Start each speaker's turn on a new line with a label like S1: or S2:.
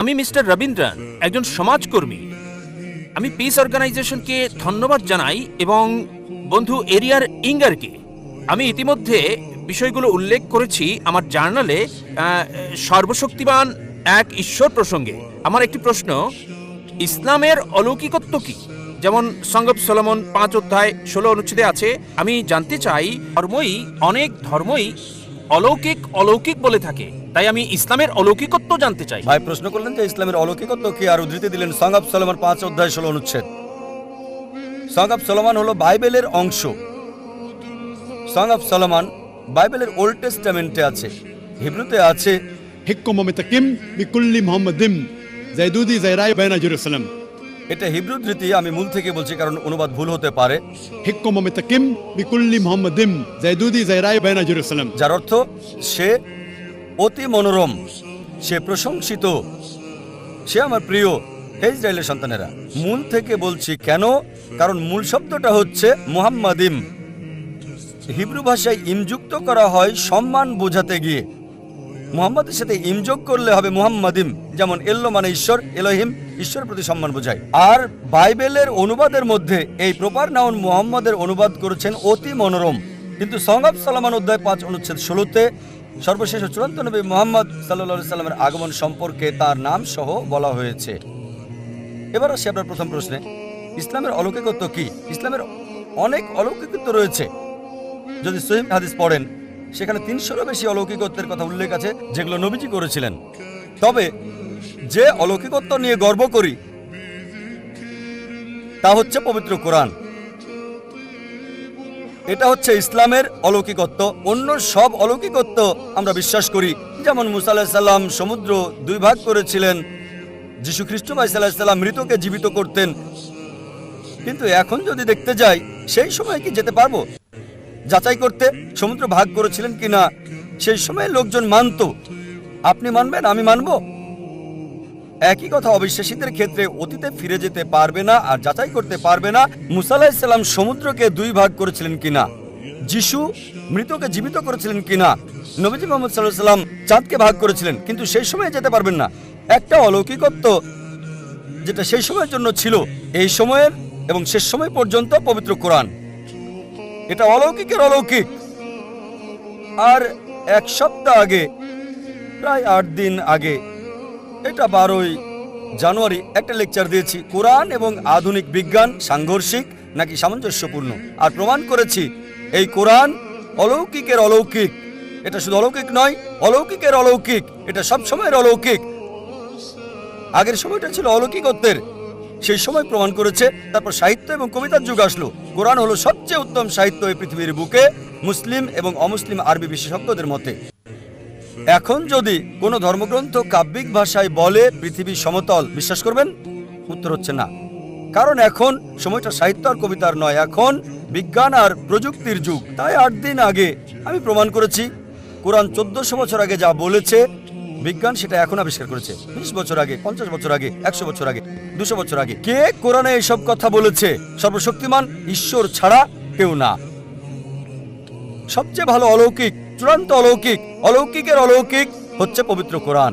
S1: আমি মিস্টার রবীন্দ্রন, একজন সমাজকর্মী। আমি পিস অর্গানাইজেশনকে ধন্যবাদ জানাই এবং বন্ধু এরিয়ার ইঙ্গারকে। আমি ইতিমধ্যে বিষয়গুলো উল্লেখ করেছি আমার জার্নালে সর্বশক্তিমান এক ঈশ্বর প্রসঙ্গে। আমার একটি প্রশ্ন, ইসলামের অলৌকিকত্ব কি? যেমন সং অফ সলোমন 5 অধ্যায় 16 অনুচ্ছেদে আছে। আমি জানতে চাই, অনেক ধর্মই অলৌকিক অলৌকিক বলে থাকে, তাই আমি ইসলামের অলৌকিকত্ব জানতে চাই।
S2: ভাই প্রশ্ন করলেন যে ইসলামের অলৌকিকত্ব কি, আর উদ্ধৃতি দিলেন সং অফ সলোমন 5 অধ্যায় 16 অনুচ্ছেদ। সং অফ সলোমন হলো বাইবেলের অংশ। সং অফ সলোমন বাইবেলের ওল্ড টেস্টামেন্টে আছে, হিব্রুতে আছে।
S3: حكم متكم بكل محمد زيدودي زيراي بين جيروسلم।
S2: এটা হিব্রু ধৃতি, আমি মূল থেকে বলছি কারণ অনুবাদ ভুল হতে পারে।
S3: حكم متكم بكل محمد زيدودي زيراي بين جيروسلم،
S2: যার অর্থ সে অতি মনোরম, সে প্রশংসিত, সে আমার প্রিয়। হে ইসরায়েলের সন্তানেরা, মূল থেকে বলছি কেন? কারণ মূল শব্দটা হচ্ছে মুহাম্মাদিম। হিব্রু ভাষায় ইমযুক্ত করা হয় সম্মান বোঝাতে গিয়ে। মুহাম্মাদের সাথে ইমযোগ করলে হবে মুহাম্মাদিম, যেমন এল্লো মানে ঈশ্বর, এলোহিম ঈশ্বরের প্রতি সম্মান বোঝায়। আর বাইবেলের অনুবাদের মধ্যে এই প্রপার নাউন মুহাম্মাদের অনুবাদ করেছেন অতি মনোরম। কিন্তু সং অফ সলোমন অধ্যায় 5 অনুচ্ছেদ 16-তে সর্বশেষ চূড়ান্ত নবী মুহাম্মদ সাল্লাল্লাহু আলাইহি সাল্লামের আগমন সম্পর্কে তার নাম সহ বলা হয়েছে। এবার আসি আপনার প্রথম প্রশ্নে, ইসলামের অলৌকিকত্ব কি? ইসলামের অনেক অলৌকিকত্ব রয়েছে। যদি সহিহ হাদিস পড়েন, সেখানে 300-এরও বেশি অলৌকিকত্বের কথা উল্লেখ আছে যেগুলো নবীজি করেছিলেন। তবে যে অলৌকিকত্ব নিয়ে গর্ব করি তা হচ্ছে পবিত্র কোরআন। এটা হচ্ছে ইসলামের অলৌকিকত্ব। অন্য সব অলৌকিকত্ব আমরা বিশ্বাস করি, যেমন মুসা আলাইহিস সালাম সমুদ্র 2 ভাগ করেছিলেন, যিশু খ্রিস্ট আলাইহিস সালাম মৃতকে জীবিত করতেন। কিন্তু এখন যদি দেখতে যাই, সেই সময় কি যেতে পারবো যাচাই করতে সমুদ্র ভাগ করেছিলেন কিনা? সেই সময় লোকজন মানত, আপনি মানবেন, আমি মানব। একই কথা অবিশ্বাসীদের ক্ষেত্রে অতীতে ফিরে যেতে পারবে না আর যাচাই করতে পারবে না মুসা আলাইহিস সালাম সমুদ্রকে 2 ভাগ করেছিলেন কিনা, যিশু মৃতকে জীবিত করেছিলেন কিনা, নবীজি মুহাম্মদ সাল্লাল্লাহু আলাইহি সাল্লাম চাঁদকে ভাগ করেছিলেন, কিন্তু সেই সময়ে যেতে পারবেন না। একটা অলৌকিকত্ব যেটা সেই সময়ের জন্য ছিল, এই সময়ের এবং শেষ সময় পর্যন্ত পবিত্র কোরআন। এটা অলৌকিকের অলৌকিক। আর 1 সপ্তাহ আগে, প্রায় 8 দিন আগে, এটা 12ই জানুয়ারি একটা লেকচার দিয়েছি, কোরআন এবং আধুনিক বিজ্ঞান সাংঘর্ষিক নাকি সামঞ্জস্যপূর্ণ। আর প্রমাণ করেছি এই কোরআন অলৌকিকের অলৌকিক। এটা শুধু অলৌকিক নয়, অলৌকিকের অলৌকিক। এটা সব সময়ের অলৌকিক। আগের সময়টা ছিল অলৌকিকত্বের, সেই সময় প্রমাণ করেছে। তারপর সাহিত্য এবং কবিতার যুগ আসলো। কোরআন হলো সবচেয়ে উত্তম সাহিত্য এই পৃথিবীর বুকে, মুসলিম এবং অমুসলিম আরবি বিশেষজ্ঞদের মতে। এখন যদি কোনো ধর্মগ্রন্থ কাব্যিক ভাষায় বলে পৃথিবী সমতল, বিশ্বাস করবেন? উত্তর হচ্ছে না। কারণ এখন সময়টা সাহিত্য আর কবিতার নয়, এখন বিজ্ঞান আর প্রযুক্তির যুগ। তাই 8 দিন আগে আমি প্রমাণ করেছি কোরআন 1400 বছর আগে যা বলেছে, বিজ্ঞান সেটা এখন আবিষ্কার করেছে। 20 বছর আগে, 50 বছর আগে, 100 বছর আগে, 200 বছর আগে। কে কোরআনে এসব কথা বলেছে? সর্বশক্তিমান ঈশ্বর ছাড়া কেউ না। সবচেয়ে ভালো অলৌকিক, চূড়ান্ত অলৌকিক, অলৌকিকের অলৌকিক হচ্ছে পবিত্র কোরআন।